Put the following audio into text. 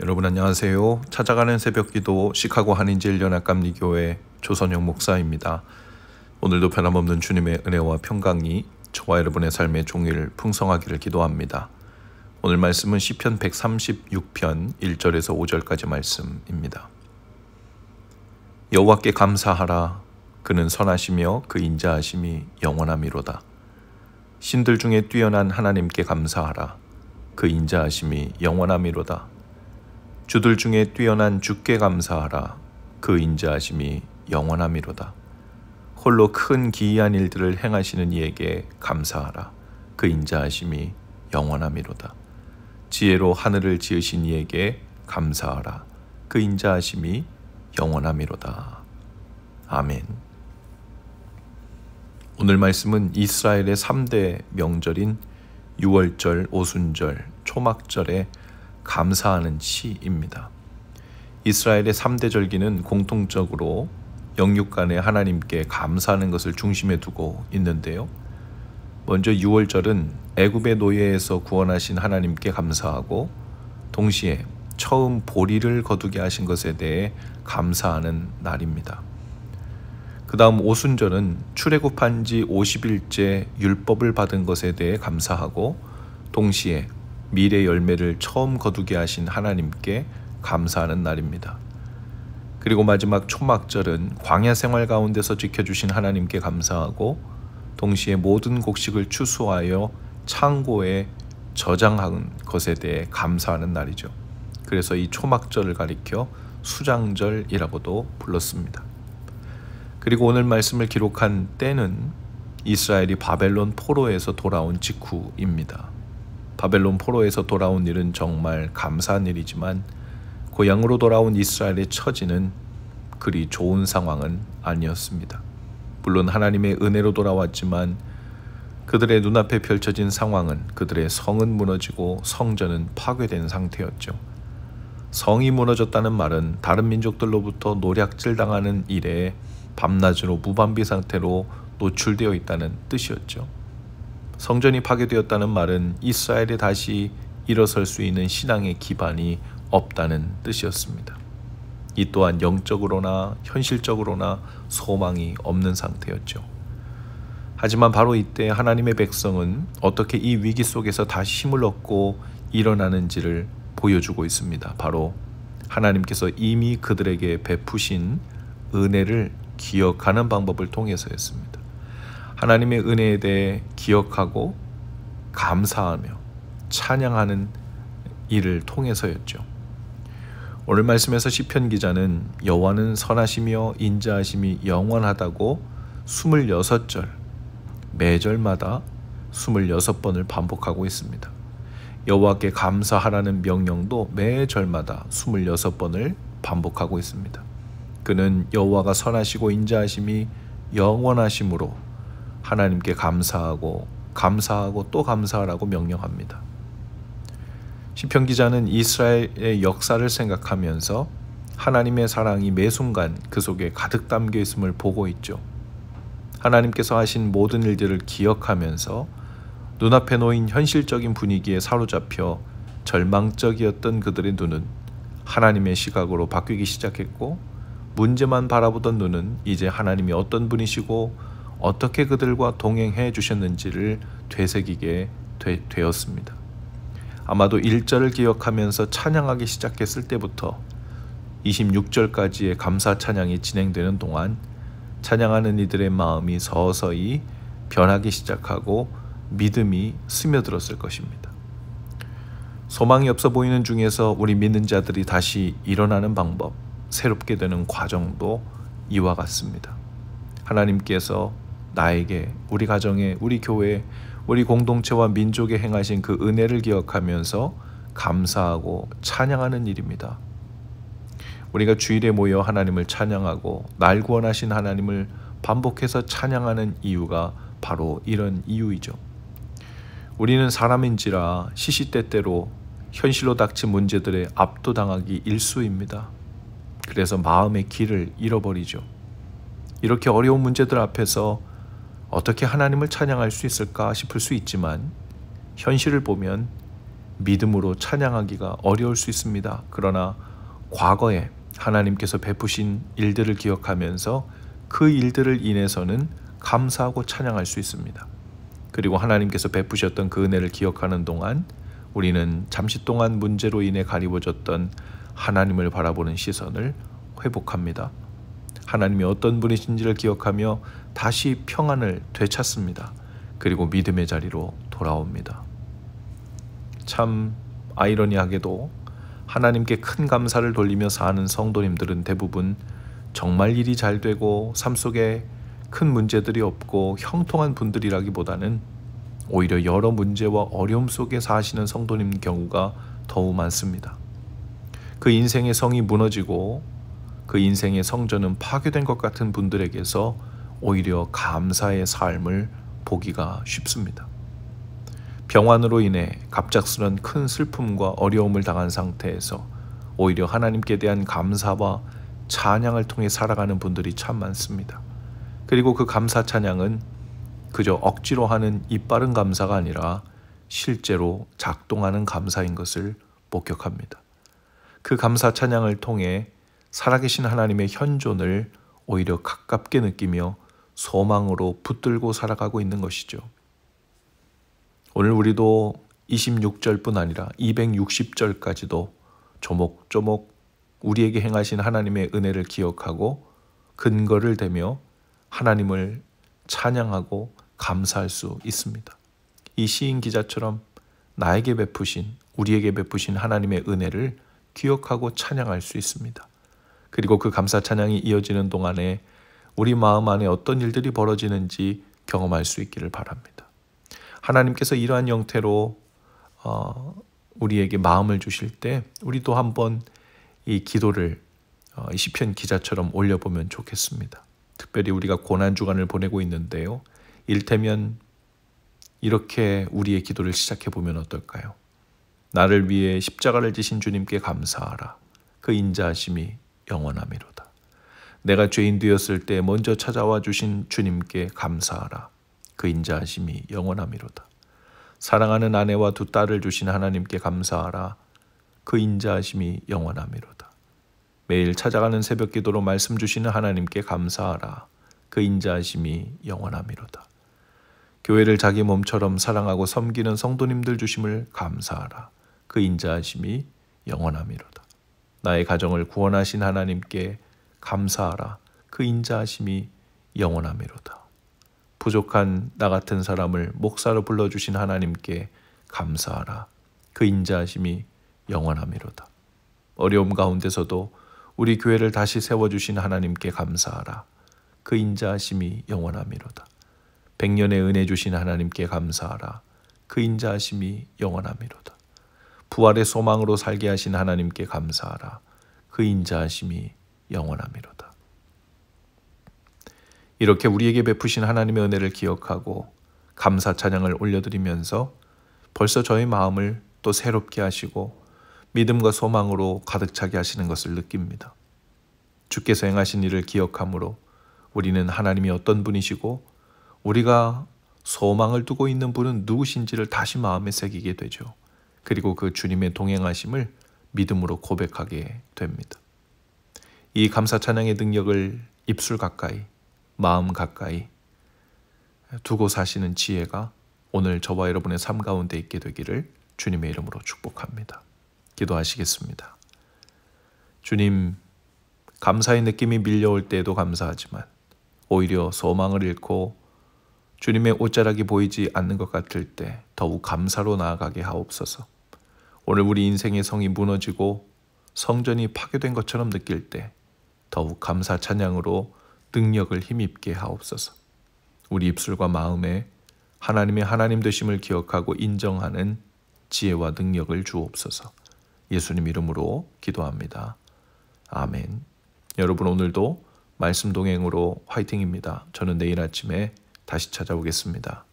여러분 안녕하세요. 찾아가는 새벽기도 시카고 한인제일연합감리교회 조선영 목사입니다. 오늘도 변함없는 주님의 은혜와 평강이 저와 여러분의 삶의 종일 풍성하기를 기도합니다. 오늘 말씀은 시편 136편 1절에서 5절까지 말씀입니다. 여호와께 감사하라. 그는 선하시며 그 인자하심이 영원하미로다. 신들 중에 뛰어난 하나님께 감사하라. 그 인자하심이 영원하미로다. 주들 중에 뛰어난 주께 감사하라. 그 인자하심이 영원하미로다. 홀로 큰 기이한 일들을 행하시는 이에게 감사하라. 그 인자하심이 영원하미로다. 지혜로 하늘을 지으신 이에게 감사하라. 그 인자하심이 영원하미로다. 아멘. 오늘 말씀은 이스라엘의 3대 명절인 유월절, 오순절, 초막절에 감사하는 시입니다. 이스라엘의 3대 절기는 공통적으로 영육간에 하나님께 감사하는 것을 중심에 두고 있는데요. 먼저 유월절은 애굽의 노예에서 구원하신 하나님께 감사하고 동시에 처음 보리를 거두게 하신 것에 대해 감사하는 날입니다. 그 다음 오순절은 출애굽한 지 50일째 율법을 받은 것에 대해 감사하고 동시에 미래 열매를 처음 거두게 하신 하나님께 감사하는 날입니다. 그리고 마지막 초막절은 광야 생활 가운데서 지켜주신 하나님께 감사하고 동시에 모든 곡식을 추수하여 창고에 저장한 것에 대해 감사하는 날이죠. 그래서 이 초막절을 가리켜 수장절이라고도 불렀습니다. 그리고 오늘 말씀을 기록한 때는 이스라엘이 바벨론 포로에서 돌아온 직후입니다. 바벨론 포로에서 돌아온 일은 정말 감사한 일이지만 고향으로 돌아온 이스라엘의 처지는 그리 좋은 상황은 아니었습니다. 물론 하나님의 은혜로 돌아왔지만 그들의 눈앞에 펼쳐진 상황은 그들의 성은 무너지고 성전은 파괴된 상태였죠. 성이 무너졌다는 말은 다른 민족들로부터 노략질 당하는 일에 밤낮으로 무방비 상태로 노출되어 있다는 뜻이었죠. 성전이 파괴되었다는 말은 이스라엘이 다시 일어설 수 있는 신앙의 기반이 없다는 뜻이었습니다. 이 또한 영적으로나 현실적으로나 소망이 없는 상태였죠. 하지만 바로 이때 하나님의 백성은 어떻게 이 위기 속에서 다시 힘을 얻고 일어나는지를 보여주고 있습니다. 바로 하나님께서 이미 그들에게 베푸신 은혜를 기억하는 방법을 통해서였습니다. 하나님의 은혜에 대해 기억하고 감사하며 찬양하는 일을 통해서였죠. 오늘 말씀에서 시편 기자는 여호와는 선하시며 인자하심이 영원하다고 26절, 매절마다 26번을 반복하고 있습니다. 여호와께 감사하라는 명령도 매절마다 26번을 반복하고 있습니다. 그는 여호와가 선하시고 인자하심이 영원하심으로 하나님께 감사하고 또 감사하라고 명령합니다. 시편 기자는 이스라엘의 역사를 생각하면서 하나님의 사랑이 매 순간 그 속에 가득 담겨 있음을 보고 있죠. 하나님께서 하신 모든 일들을 기억하면서 눈앞에 놓인 현실적인 분위기에 사로잡혀 절망적이었던 그들의 눈은 하나님의 시각으로 바뀌기 시작했고 문제만 바라보던 눈은 이제 하나님이 어떤 분이시고 어떻게 그들과 동행해 주셨는지를 되새기게 되었습니다. 아마도 1절을 기억하면서 찬양하기 시작했을 때부터 26절까지의 감사 찬양이 진행되는 동안 찬양하는 이들의 마음이 서서히 변하기 시작하고 믿음이 스며들었을 것입니다. 소망이 없어 보이는 중에서 우리 믿는 자들이 다시 일어나는 방법, 새롭게 되는 과정도 이와 같습니다. 하나님께서 나에게, 우리 가정에, 우리 교회에, 우리 공동체와 민족에 행하신 그 은혜를 기억하면서 감사하고 찬양하는 일입니다. 우리가 주일에 모여 하나님을 찬양하고 날 구원하신 하나님을 반복해서 찬양하는 이유가 바로 이런 이유이죠. 우리는 사람인지라 시시때때로 현실로 닥친 문제들에 압도당하기 일쑤입니다. 그래서 마음의 길을 잃어버리죠. 이렇게 어려운 문제들 앞에서 어떻게 하나님을 찬양할 수 있을까 싶을 수 있지만 현실을 보면 믿음으로 찬양하기가 어려울 수 있습니다. 그러나 과거에 하나님께서 베푸신 일들을 기억하면서 그 일들을 인해서는 감사하고 찬양할 수 있습니다. 그리고 하나님께서 베푸셨던 그 은혜를 기억하는 동안 우리는 잠시 동안 문제로 인해 가리워졌던 하나님을 바라보는 시선을 회복합니다. 하나님이 어떤 분이신지를 기억하며 다시 평안을 되찾습니다. 그리고 믿음의 자리로 돌아옵니다. 참 아이러니하게도 하나님께 큰 감사를 돌리며 사는 성도님들은 대부분 정말 일이 잘 되고 삶 속에 큰 문제들이 없고 형통한 분들이라기보다는 오히려 여러 문제와 어려움 속에 사시는 성도님 경우가 더욱 많습니다. 그 인생의 성이 무너지고 그 인생의 성전은 파괴된 것 같은 분들에게서 오히려 감사의 삶을 보기가 쉽습니다. 병환으로 인해 갑작스런 큰 슬픔과 어려움을 당한 상태에서 오히려 하나님께 대한 감사와 찬양을 통해 살아가는 분들이 참 많습니다. 그리고 그 감사 찬양은 그저 억지로 하는 입바른 감사가 아니라 실제로 작동하는 감사인 것을 목격합니다. 그 감사 찬양을 통해 살아계신 하나님의 현존을 오히려 가깝게 느끼며 소망으로 붙들고 살아가고 있는 것이죠. 오늘 우리도 26절뿐 아니라 260절까지도 조목조목 우리에게 행하신 하나님의 은혜를 기억하고 근거를 대며 하나님을 찬양하고 감사할 수 있습니다. 이 시인 기자처럼 나에게 베푸신, 우리에게 베푸신 하나님의 은혜를 기억하고 찬양할 수 있습니다. 그리고 그 감사 찬양이 이어지는 동안에 우리 마음 안에 어떤 일들이 벌어지는지 경험할 수 있기를 바랍니다. 하나님께서 이러한 형태로 우리에게 마음을 주실 때 우리도 한번 이 기도를 이 시편 기자처럼 올려보면 좋겠습니다. 특별히 우리가 고난주간을 보내고 있는데요. 이를테면 이렇게 우리의 기도를 시작해보면 어떨까요? 나를 위해 십자가를 지신 주님께 감사하라. 그 인자하심이 영원하미로다. 내가 죄인 되었을 때 먼저 찾아와 주신 주님께 감사하라. 그 인자하심이 영원하미로다. 사랑하는 아내와 두 딸을 주신 하나님께 감사하라. 그 인자하심이 영원하미로다. 매일 찾아가는 새벽 기도로 말씀 주시는 하나님께 감사하라. 그 인자하심이 영원하미로다. 교회를 자기 몸처럼 사랑하고 섬기는 성도님들 주심을 감사하라. 그 인자하심이 영원하미로다. 나의 가정을 구원하신 하나님께 감사하라. 그 인자하심이 영원하미로다. 부족한 나 같은 사람을 목사로 불러주신 하나님께 감사하라. 그 인자하심이 영원하미로다. 어려움 가운데서도 우리 교회를 다시 세워주신 하나님께 감사하라. 그 인자하심이 영원하미로다. 백년의 은혜 주신 하나님께 감사하라. 그 인자하심이 영원하미로다. 부활의 소망으로 살게 하신 하나님께 감사하라. 그 인자하심이 영원하미로다. 이렇게 우리에게 베푸신 하나님의 은혜를 기억하고 감사 찬양을 올려드리면서 벌써 저의 마음을 또 새롭게 하시고 믿음과 소망으로 가득 차게 하시는 것을 느낍니다. 주께서 행하신 일을 기억함으로 우리는 하나님이 어떤 분이시고 우리가 소망을 두고 있는 분은 누구신지를 다시 마음에 새기게 되죠. 그리고 그 주님의 동행하심을 믿음으로 고백하게 됩니다. 이 감사 찬양의 능력을 입술 가까이, 마음 가까이 두고 사시는 지혜가 오늘 저와 여러분의 삶 가운데 있게 되기를 주님의 이름으로 축복합니다. 기도하시겠습니다. 주님, 감사의 느낌이 밀려올 때에도 감사하지만 오히려 소망을 잃고 주님의 옷자락이 보이지 않는 것 같을 때 더욱 감사로 나아가게 하옵소서. 오늘 우리 인생의 성이 무너지고 성전이 파괴된 것처럼 느낄 때 더욱 감사 찬양으로 능력을 힘입게 하옵소서. 우리 입술과 마음에 하나님의 하나님 되심을 기억하고 인정하는 지혜와 능력을 주옵소서. 예수님 이름으로 기도합니다. 아멘. 여러분 오늘도 말씀 동행으로 화이팅입니다. 저는 내일 아침에 다시 찾아오겠습니다.